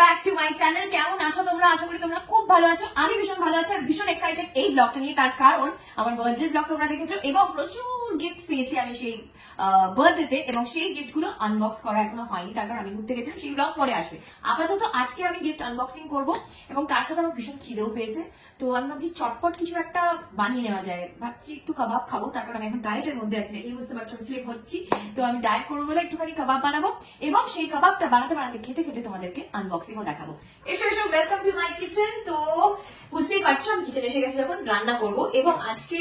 Back to my channel. কেমন আছো তোমরা? আশা করি তোমরা খুব ভালো আছো। আমি ভীষণ ভালো আছি আর ভীষণ এক্সাইটেড এই ব্লগটা নিয়ে, তার কারণ আমার বার্থডে ব্লগ তোমরা দেখেছো এবং প্রচুর গিফটস পেয়েছি আমি সেই বার্থডেতে, এবং সেই গিফট গুলো আনবক্স করা এখনো হয়নি, তার কারণ আমি ঘুরতে গেছিলাম, সেই ব্লগ পরে আসবে। আপাতত আজকে আমি গিফট আনবক্সিং করব এবং তার সাথে আমার ভীষণ খিদেও পেয়েছে। তো আমি ভাবছি চটপট কিছু একটা বানিয়ে নেওয়া যায়, ভাবছি একটু কাবাব খাবো, তারপর আমি এখন ডায়েটের মধ্যে আছি, দেখেই বুঝতে পারছো স্লিপ হচ্ছি। তো আমি ডায়েট করবো বলে একটুখানি কাবাব বানাবো এবং সেই কাবাবটা বানাতে বানাতে খেতে খেতে তোমাদেরকে আনবক্সিংও দেখাবো। এসো এসো, ওয়েলকাম টু মাই কিচেন। তো বুঝতেই পারছো আমি কিচেনে এসে গেছি যখন রান্না করবো, এবং আজকে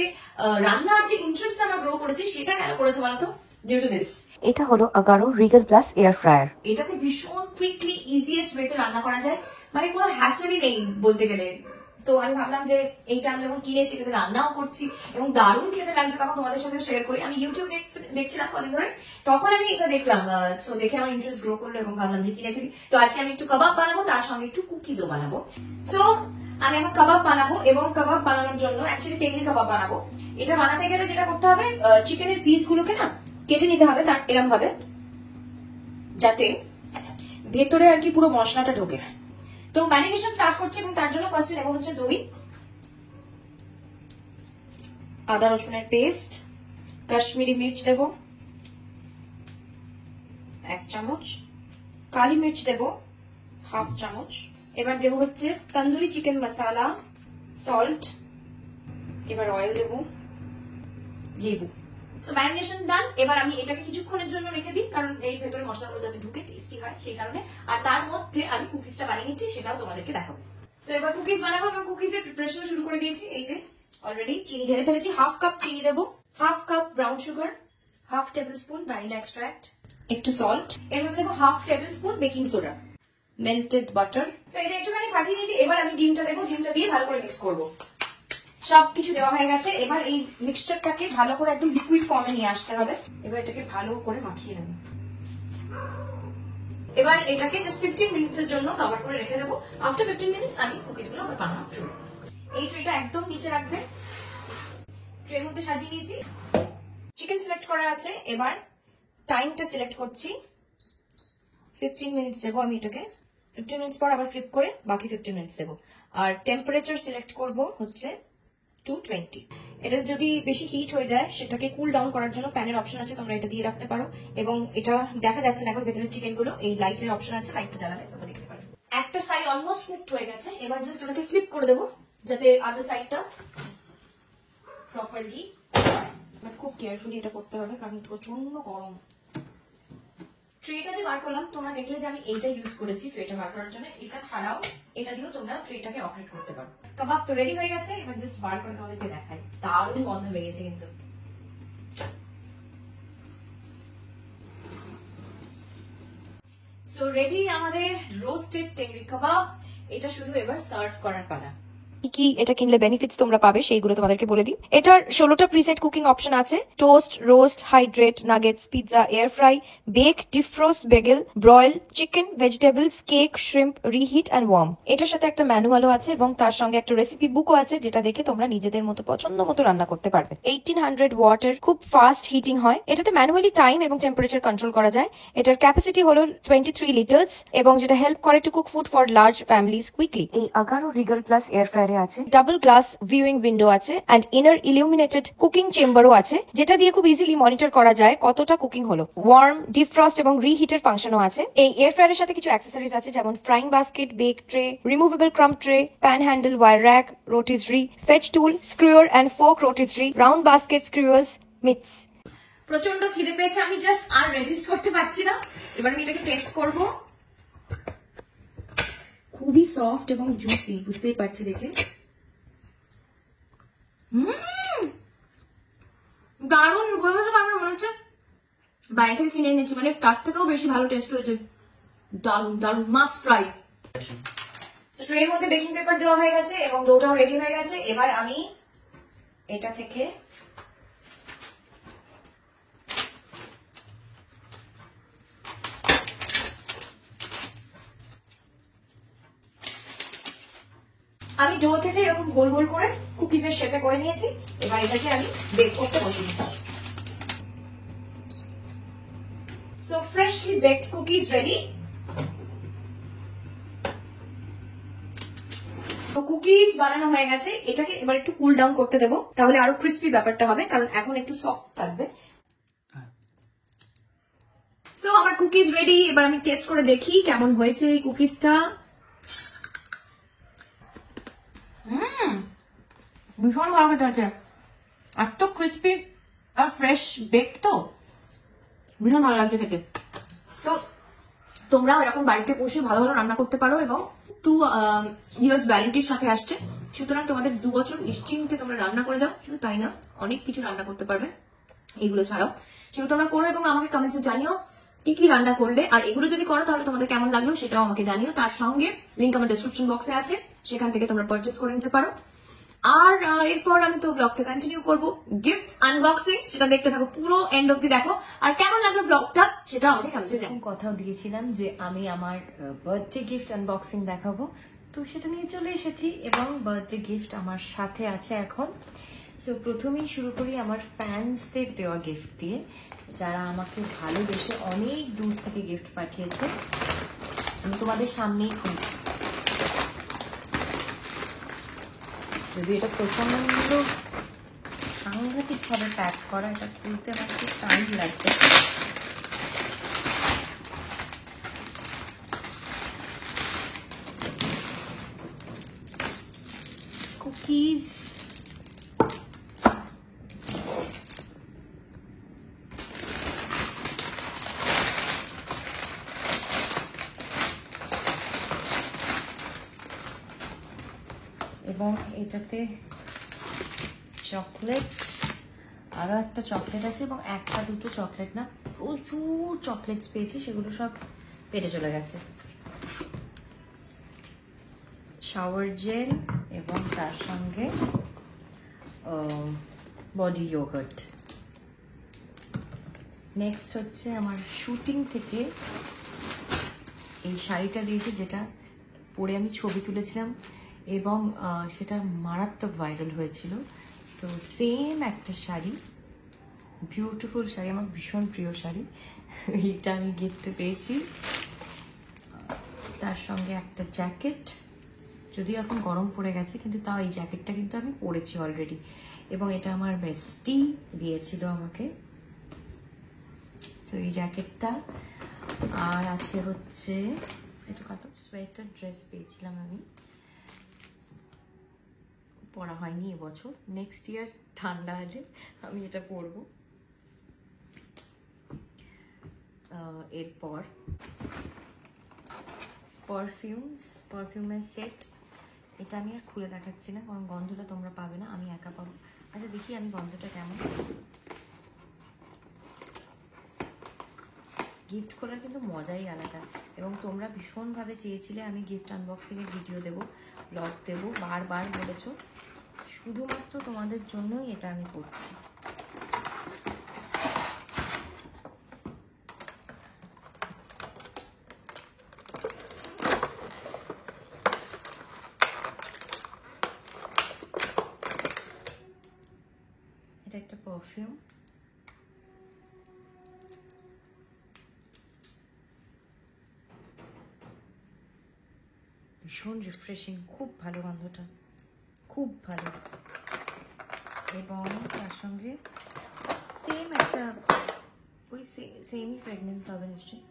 রান্নার যে ইন্টারেস্ট আমার গ্রো করেছে সেটা কেন করেছে বলতো? Due to this. এটা হলো Agaro regal plus air fryer. এটাতে ভীষণ কুইকলি ইজিয়েস্ট ওয়েতে রান্না করা যায়, মানে কোনো হ্যাসেলই নেই বলতে গেলে। তো আমি ভাবলাম যে এইটা আমি যখন কিনেছি এটাতে রান্নাও করছি এবং দারুণ খেতে লাগছে, তখন তোমাদের সাথে শেয়ার করি। আমি ইউটিউব দেখছিলাম কদিন ধরে, তখন আমি এটা দেখলাম, তো দেখে আমার ইন্টারেস্ট গ্রো করলো এবং ভাবলাম যে কিনে ফেলি। তো আজকে আমি একটু কাবাব বানাবো, তার সঙ্গে একটু কুকিজও বানাবো। সো আমি এখন কাবাব বানাবো, এবং কাবাব বানানোর জন্য অ্যাকচুয়ালি টেকলি কাবাব বানাবো। এটা বানাতে গেলে যেটা করতে হবে, চিকেনের পিস গুলোকে না কেটে নিতে হবে তার এরম ভাবে, যাতে ভেতরে আর কি পুরো মশলাটা ঢোকে। তো ম্যারিনেশন স্টার্ট করছি এবং তার জন্য ফার্স্টে নেব হচ্ছে দই, আদা রসুনের পেস্ট, কাশ্মীরি মির্চ দেব 1 চামচ, কালি মির্চ দেব 1/2 চামচ। এবার দেব হচ্ছে তন্দুরি চিকেন মশলা, সল্ট, এবার অয়েল দেব, লেবু। সো ম্যারিনেশন ডান। এবার আমি এটাকে কিছুক্ষণের জন্য রেখে দিই, কারণ এই ভেতরে মশলাগুলো যাতে ঢুকে টেস্টি হয় সেই কারণে। আর তার মধ্যে আমি কুকিজটা বানিয়ে নিচ্ছি, সেটাও তোমাদেরকে দেখাবো। সো এবার কুকিজ বানাবো এবং কুকিজের প্রিপারেশন শুরু করে দিয়েছি। এই যে অলরেডি চিনি ঢেলে ফেলেছি, 1/2 কাপ চিনি দেবো, 1/2 cup brown sugar, 1/2 table spoon vanilla extract, একটু সল্ট, এর মধ্যে দেবো 1/2 table spoon baking soda, melted butter. So এটা একটুখানি ফাটিয়ে নিয়েছি। এবার আমি ডিমটা দেবো, ডিমটা দিয়ে ভালো করে মিক্স করবো। সবকিছু দেওয়া হয়ে গেছে। এবার এই মিক্সচারটাকে ভালো করে একদম লিকুইড ফর্মে নিয়ে আসতে হবে। এবার এটাকে ভালো করে মাখিয়ে নেব। এবার এটাকে জাস্ট 15 মিনিটস এর জন্য কভার করে রেখে দেবো। আফটার 15 মিনিটস আমি কুকিজগুলো আবার বানানো শুরু করব। এই ট্রেটা একদম নিচে রাখবে। ট্রের মধ্যে সাজিয়ে নিয়েছি, চিকেন সিলেক্ট করা আছে। এবার টাইমটা সিলেক্ট করছি, 15 মিনিটস দেবো আমি এটাকে। 15 মিনিটস পর আবার ফ্লিপ করে বাকি 15 মিনিটস দেবো। আর টেম্পারেচার সিলেক্ট করব হচ্ছে 220। এটা যদি বেশি হিট হয়ে যায় সেটাকে কুল ডাউন করার জন্য ফ্যানের অপশন আছে, তোমরা এটা দিয়ে রাখতে পারো। এবং এটা দেখা যাচ্ছে না এখন ভেতরের চিকেন গুলো, এই লাইটের অপশন আছে, লাইটটা জ্বালালে তোমরা দেখতে পারো। একটা সাইড অলমোস্ট কুকড হয়ে গেছে। এবার জাস্ট ওটাকে ফ্লিপ করে দেবো যাতে আদার সাইডটা প্রপারলি। বাট খুব কেয়ারফুলি এটা করতে হবে কারণ প্রচন্ড গরম। ট্রেটা যে বার করলাম তোমরা দেখলে যে আমি এইটা ইউজ করেছি ট্রেটা বার করার জন্য। এটা ছাড়াও এটা দিয়েও তোমরা ট্রেটাকে অপারেট করতে পারো। কাবাব তো রেডি হয়ে গেছে, এবার জাস্ট বার করে তোমাদেরকে দেখাই। দারুণ গন্ধ বেরিয়েছে কিন্তু। সো রেডি আমাদের রোস্টেড টেংরি কাবাব। এটা শুধু এবার সার্ভ করার পালা। কি এটা কিনলে বেনিফিটস তোমরা পাবে সেইগুলো তোমাদেরকে বলে দিই। এটার 16টা প্রিসেট কুকিং অপশন আছে: toast, roast, hydrate, nuggets, pizza, air fry, bake, defrost, bagel, broil, chicken, vegetables, cake, shrimp, reheat and warm. এটার সাথে একটা ম্যানুয়ালও আছে এবং তার সঙ্গে একটা রেসিপি বুকও আছে, যেটা দেখে তোমরা নিজেদের মতো পছন্দ মতো রান্না করতে পারবে। 1800 ওয়াটের খুব ফাস্ট হিটিং হয়। এটাতে ম্যানুয়ালি টাইম এবং টেম্পারেচার কন্ট্রোল করা যায়। এটার ক্যাপাসিটি হলো 23 লিটার্স এবং যেটা হেল্প করে to cook food for large families quickly. এই আগারো রিগেল প্লাস এয়ার ফ্রায়ারে আছে ডাবল গ্লাস ভিউইং উইন্ডো আছে এন্ড ইনার ইলুমিনেটেড কুকিং চেম্বারও আছে, যেটা দিয়ে খুব ইজিলি মনিটর করা যায় কতটা কুকিং হলো। ওয়ার্ম, ডিফ্রস্ট এবং রিহিটের ফাংশনও আছে। এই এয়ার ফ্রায়ারের সাথে কিছু অ্যাক্সেসরিজ আছে, যেমন frying basket, bake tray, removable crumb tray, pan handle, wire rack, rotisserie, fetch tool, skewer and fork rotisserie, round basket, skewers, mitts. প্রচন্ড খিদে পেয়েছে, আমি জাস্ট আর রেজিস্ট করতে পারছি না। এবার আমি এটাকে টেস্ট করব। খুবই সফট এবং জুসি, বুঝতেই পারছি দেখে। দারুণ বলতে পারবো, মনে হচ্ছে বাইরে থেকে কিনে এনেছি, মানে তার থেকেও বেশি ভালো টেস্ট হয়েছে। দারুণ দারুণ, মাস্ট ট্রাই। ট্রের মধ্যে বেকিং পেপার দেওয়া হয়ে গেছে এবং ডোটাও রেডি হয়ে গেছে। এবার আমি এটা থেকে ডো থেকে এরকম গোল গোল করে কুকিজের শেপে করে নিয়েছি। এবার এটাকে আমি বেক করতে বসে দিচ্ছি। So freshly baked cookies ready. তো কুকিজ বানানো হয়ে গেছে, এটাকে এবার একটু কুল ডাউন করতে দেবো, তাহলে আরো ক্রিস্পি ব্যাপারটা হবে, কারণ এখন একটু সফট থাকবে। সো আমার কুকিজ রেডি, এবার আমি টেস্ট করে দেখি কেমন হয়েছে এই কুকিজটা। ভীষণ ভালো খেতে হচ্ছে, এত ক্রিস্পি আর ফ্রেশ বেক, তো ভীষণ ভালো লাগছে খেতে। তো তোমরাও এরকম বাড়িতে বসে ভালো ভালো রান্না করতে পারো, এবং 2 ইয়ার্স ওয়ারেন্টির সাথে আসছে, সুতরাং তোমাদের 2 বছর নিশ্চিন্তে তোমরা রান্না করে যাও। শুধু তাই না, অনেক কিছু রান্না করতে পারবে এগুলো ছাড়াও। সেগুলো তোমরা করো এবং আমাকে কমেন্টসে জানিও কি কি রান্না করলে, আর এগুলো যদি করো তাহলে তোমাদের কেমন লাগলো সেটাও আমাকে জানিও। তার সঙ্গে লিঙ্ক আমার ডেসক্রিপশন বক্সে আছে, সেখান থেকে তোমরা পারচেস করে নিতে পারো। আর এরপর আমি তো ব্লগটা কন্টিনিউ করবো, গিফটস আনবক্সিং, সেটা দেখতে থাকো, পুরো এন্ড অব্দি দেখো। আর কেমন লাগলো ব্লগটা সেটা আমাকে কমেন্টে জানিও। কথাও দিয়েছিলাম যে আমি আমার বার্থডে গিফট আনবক্সিং দেখাবো, তো সেটা নিয়ে চলে এসেছি এবং বার্থডে গিফট আমার সাথে আছে এখন। সো প্রথমেই শুরু করি আমার ফ্যান্সদের দেওয়া গিফট দিয়ে, যারা আমাকে ভালোবেসে অনেক দূর থেকে গিফট পাঠিয়েছে। আমি তোমাদের সামনেই খুঁজছি, যদি এটা প্রচন্ড সাংঘাতিক ভাবে প্যাক করা, এটা খুলতে আমার খুব টাইম লাগবে। কুকিজ, এবং এটাতে চকলেট, আরো একটা চকলেট আছে, এবং একটা দুটো চকলেট না, প্রচুর চকলেটস পেয়েছি, সেগুলো সব পেটে চলে গেছে। শাওয়ার জেল এবং তার সঙ্গে বডি ইয়োগার্ট। নেক্সট হচ্ছে আমার শুটিং থেকে এই শাড়িটা দিয়েছে, যেটা পরে আমি ছবি তুলেছিলাম এবং সেটা মারাত্মক ভাইরাল হয়েছিল। সো সেম একটা শাড়ি, বিউটিফুল শাড়ি, আমার ভীষণ প্রিয় শাড়ি, এইটা আমি গিফটে পেয়েছি। তার সঙ্গে একটা জ্যাকেট, যদিও এখন গরম পড়ে গেছে, কিন্তু তাও এই জ্যাকেটটা কিন্তু আমি পরেছি অলরেডি, এবং এটা আমার বেস্টি দিয়েছিল আমাকে। তো এই জ্যাকেটটা, আর আছে হচ্ছে একটু কাটা সোয়েটার ড্রেস পেয়েছিলাম আমি, পরা হয়নি এবছর, নেক্সট ইয়ার ঠান্ডা হলে আমি এটা পরবো। এরপর পারফিউমের সেট, এটা আমি আর খুলে দেখাচ্ছি না, কারণ গন্ধটা তোমরা পাবে না, আমি একা পাবো। আচ্ছা দেখি আমি গন্ধটা কেমন। গিফট খোলার কিন্তু মজাই আলাদা, এবং তোমরা ভীষণভাবে চেয়েছিলে আমি গিফট আনবক্সিংয়ের ভিডিও দেবো, ব্লগ দেবো, বারবার বলেছো, শুধুমাত্র তোমাদের জন্যই এটা আমি করছি। এটা একটা পারফিউম, ভীষণ রিফ্রেশিং, খুব ভালো গন্ধটা, খুব ভালো। এবং তার সঙ্গে সেম একটা ওই সেমই ফ্রেগনেন্স হবে নিশ্চয়ই,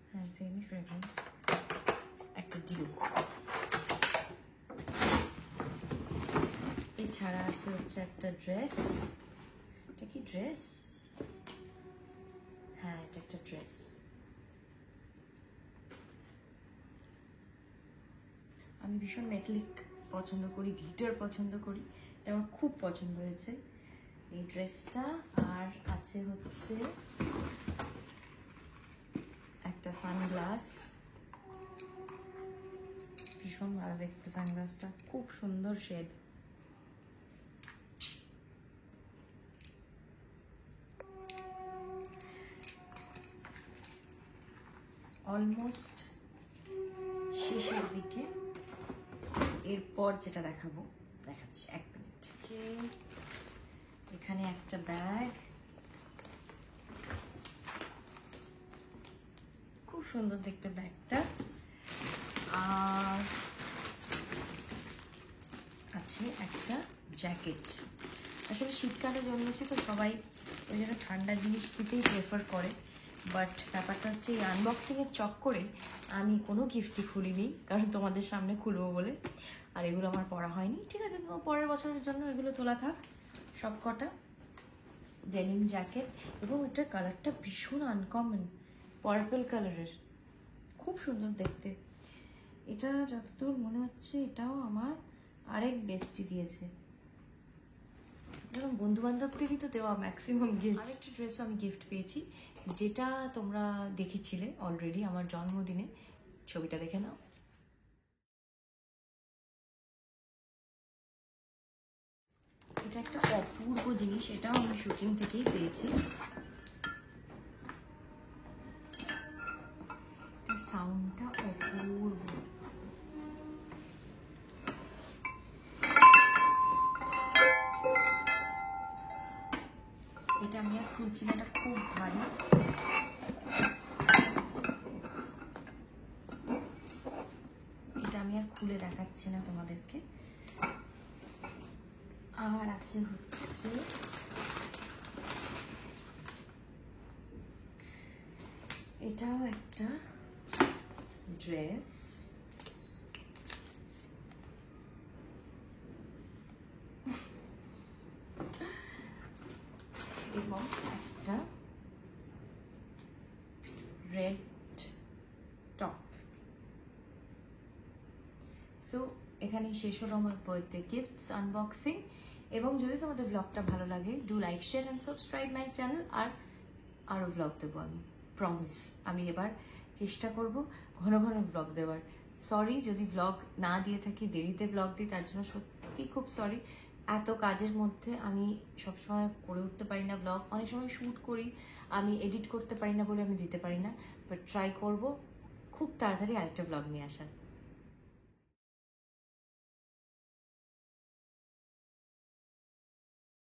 হ্যাঁ সেমই ফ্রেগনেন্স, একটা ডিউ। এছাড়া আছে হচ্ছে একটা ড্রেস, এটা কি ড্রেস? হ্যাঁ এটা একটা ড্রেস। আমি ভীষণ মেটালিক পছন্দ করি, গ্লিটার পছন্দ করি, এটা আমার খুব পছন্দ হয়েছে এই ড্রেসটা। আর আছে হচ্ছে একটা সানগ্লাস, ভীষণ ভালো দেখতে সানগ্লাসটা, খুব সুন্দর শেড। অলমোস্ট শেষের দিকে, এরপর যেটা দেখাচ্ছি, এক মিনিট। যে এখানে একটা ব্যাগ, খুব সুন্দর দেখতে ব্যাগটা, আর একটা জ্যাকেট। আসলে শীতকালে জন্মেছে তো সবাই ওই জন্য ঠান্ডা জিনিস দিতেই প্রেফার করে, বাট ব্যাপারটা হচ্ছে এই আনবক্সিংয়ের চক্করে আমি কোনো গিফটই খুলিনি, কারণ তোমাদের সামনে খুলবো বলে। আর এগুলো আমার পরা হয়নি, ঠিক আছে, পরের বছরের জন্য এগুলো তোলা থাক সব কটা। ডেনিম জ্যাকেট, এবং এটার কালারটা ভীষণ আনকমন, পার্পল কালারের, খুব সুন্দর দেখতে। এটা যতদূর মনে হচ্ছে এটাও আমার আরেক বেস্টি দিয়েছে, এরকম বন্ধু বান্ধবদেরই তো দেওয়া ম্যাক্সিমাম গিফট। আরেকটা ড্রেসও আমি গিফট পেয়েছি, যেটা তোমরা দেখেছিলে অলরেডি আমার জন্মদিনে, ছবিটা দেখে নাও। এটা একটা অপূর্ব জিনিস, এটাও আমি শুটিং থেকেই পেয়েছি। সাউন্ডটা অপূর্ব। এটা আমি আর খুলছি না, এটা খুব ভারী। এটা আমি আর খুলে দেখাচ্ছি না তোমাদেরকে। আর আছে হচ্ছে এটাও একটা ড্রেস, এবং একটা রেড টপ। সো এখানেই শেষ হলো আমার বার্থডে গিফটস আনবক্সিং। এবং যদি তোমাদের ব্লগটা ভালো লাগে, do like, share and subscribe my channel. আর আরও ব্লগ দেবো আমি, প্রমিস। আমি এবার চেষ্টা করব ঘন ঘন ব্লগ দেওয়ার। সরি যদি ব্লগ না দিয়ে থাকি, দেরিতে ব্লগ দিই, তার জন্য সত্যি খুব সরি। এত কাজের মধ্যে আমি সবসময় করে উঠতে পারি না ব্লগ, অনেক সময় শ্যুট করি, আমি এডিট করতে পারি না বলে আমি দিতে পারি না, বাট ট্রাই করব খুব তাড়াতাড়ি আরেকটা ব্লগ নিয়ে আসার।